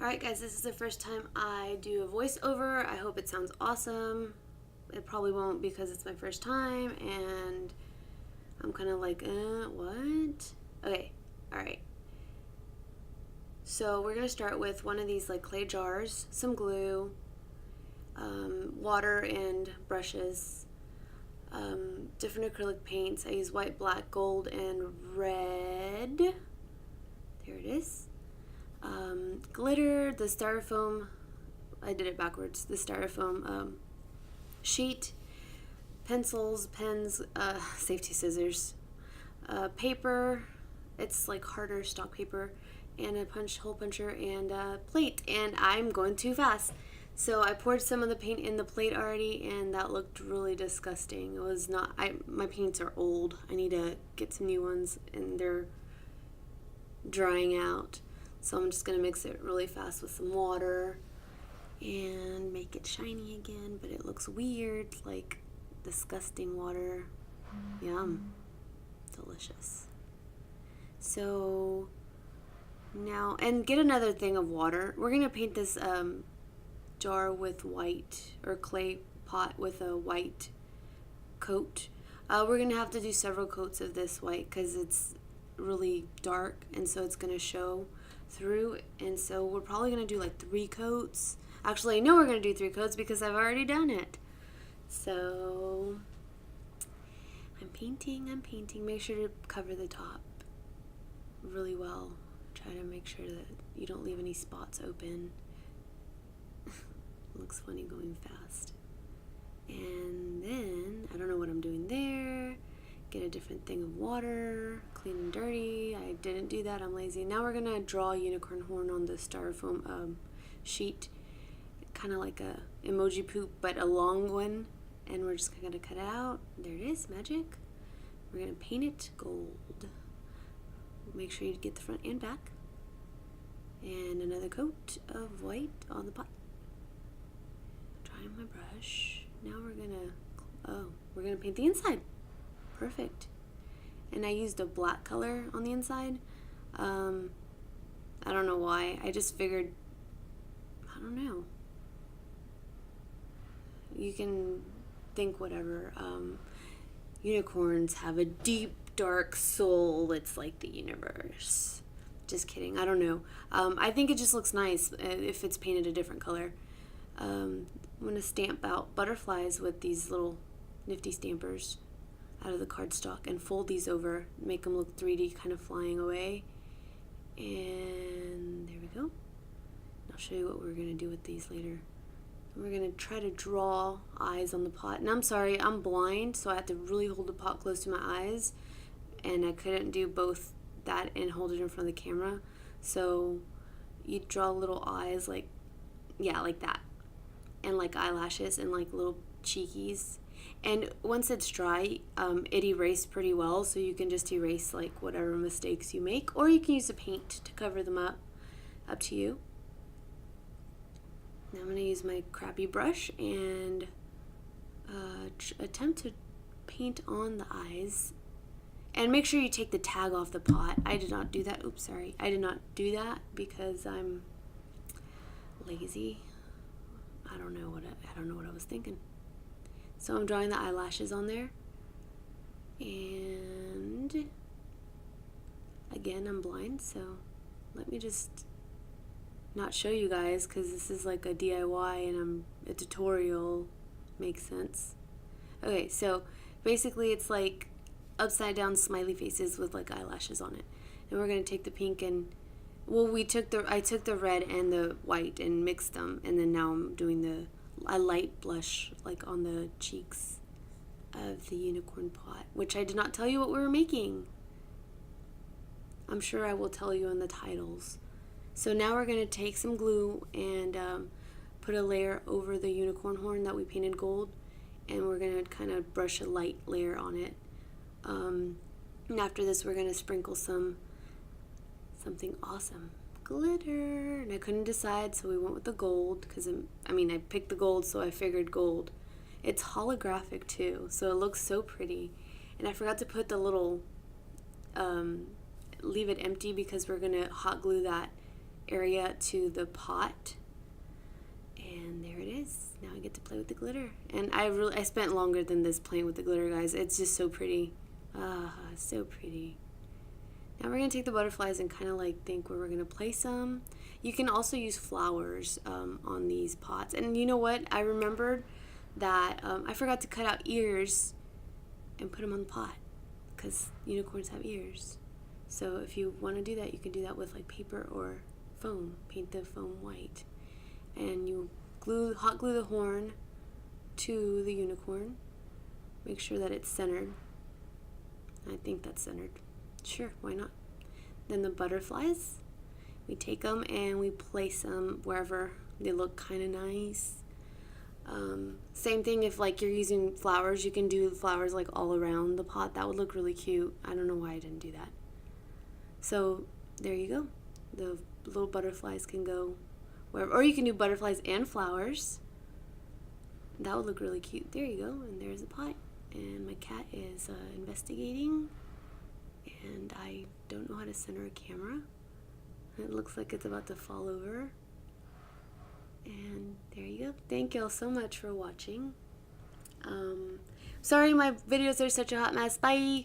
Alright guys, this is the first time I do a voiceover. I hope it sounds awesome. It probably won't because it's my first time and I'm kind of like, what? Okay, alright. So we're going to start with one of these like clay jars, some glue, water and brushes, different acrylic paints. I use white, black, gold, and red. There it is. Glitter, the styrofoam, I did it backwards, the styrofoam sheet, pencils, pens, safety scissors, paper, it's like harder stock paper, and a hole puncher, and a plate, and I'm going too fast. So I poured some of the paint in the plate already, and that looked really disgusting. It was not, my paints are old. I need to get some new ones, and they're drying out. So I'm just going to mix it really fast with some water and make it shiny again, but it looks weird, like disgusting water. Yum. Delicious. So now, and get another thing of water. We're going to paint this jar with white, or clay pot with a white coat. We're going to have to do several coats of this white because it's really dark, and so it's going to show through, and so we're probably going to do like 3 coats. Actually, I know we're going to do 3 coats because I've already done it. So I'm painting. Make sure to cover the top really well. Try to make sure that you don't leave any spots open. Looks funny going fast. And then I don't know what I'm doing there. Get a different thing of water, clean and dirty. I didn't do that, I'm lazy. Now we're gonna draw a unicorn horn on the styrofoam sheet, kind of like a emoji poop, but a long one, and we're just gonna cut it out. There it is, magic. We're gonna paint it gold. Make sure you get the front and back, and another coat of white on the pot. Drying my brush. Now we're gonna paint the inside. Perfect. And I used a black color on the inside. I don't know why. I just figured, I don't know. You can think whatever. Unicorns have a deep, dark soul. It's like the universe. Just kidding. I don't know. I think it just looks nice if it's painted a different color. I'm going to stamp out butterflies with these little nifty stampers out of the cardstock and fold these over, make them look 3D, kind of flying away. And there we go. I'll show you what we're going to do with these later. We're going to try to draw eyes on the pot. And I'm sorry, I'm blind, so I have to really hold the pot close to my eyes, and I couldn't do both that and hold it in front of the camera. So you draw little eyes like that, and like eyelashes and like little cheekies. And once it's dry, it erased pretty well, so you can just erase like whatever mistakes you make, or you can use a paint to cover them up to you. Now I'm going to use my crappy brush and attempt to paint on the eyes. And make sure you take the tag off the pot. I did not do that. Oops, sorry. I did not do that because I'm lazy. I don't know what I was thinking. So I'm drawing the eyelashes on there, and again, I'm blind, so let me just not show you guys because this is like a DIY and a tutorial. Makes sense. Okay, so basically it's like upside down smiley faces with like eyelashes on it, and we're gonna take the pink and I took the red and the white and mixed them, and then now I'm doing a light blush like on the cheeks of the unicorn pot, which I did not tell you what we were making. I'm sure I will tell you in the titles. So now we're going to take some glue and put a layer over the unicorn horn that we painted gold, and we're going to kind of brush a light layer on it. And after this we're going to sprinkle something awesome. Glitter, and I couldn't decide, so we went with the gold because I picked the gold, so I figured gold. It's holographic too, so it looks so pretty. And I forgot to put the little leave it empty because we're gonna hot glue that area to the pot. And there it is. Now I get to play with the glitter. And I spent longer than this playing with the glitter, guys. It's just so pretty. So pretty. Now we're going to take the butterflies and kind of like think where we're going to place them. You can also use flowers on these pots. And you know what? I remembered that I forgot to cut out ears and put them on the pot because unicorns have ears. So if you want to do that, you can do that with like paper or foam. Paint the foam white. And you hot glue the horn to the unicorn. Make sure that it's centered. I think that's centered. Sure, why not? Then the butterflies, we take them and we place them wherever they look kind of nice. Same thing if like you're using flowers, you can do flowers like all around the pot. That would look really cute. I don't know why I didn't do that. So there you go. The little butterflies can go wherever, or you can do butterflies and flowers. That would look really cute. There you go, and there's the pot. And my cat is investigating, and I don't know how to center a camera. It looks like it's about to fall over. And there you go. Thank you all so much for watching. Sorry my videos are such a hot mess. Bye!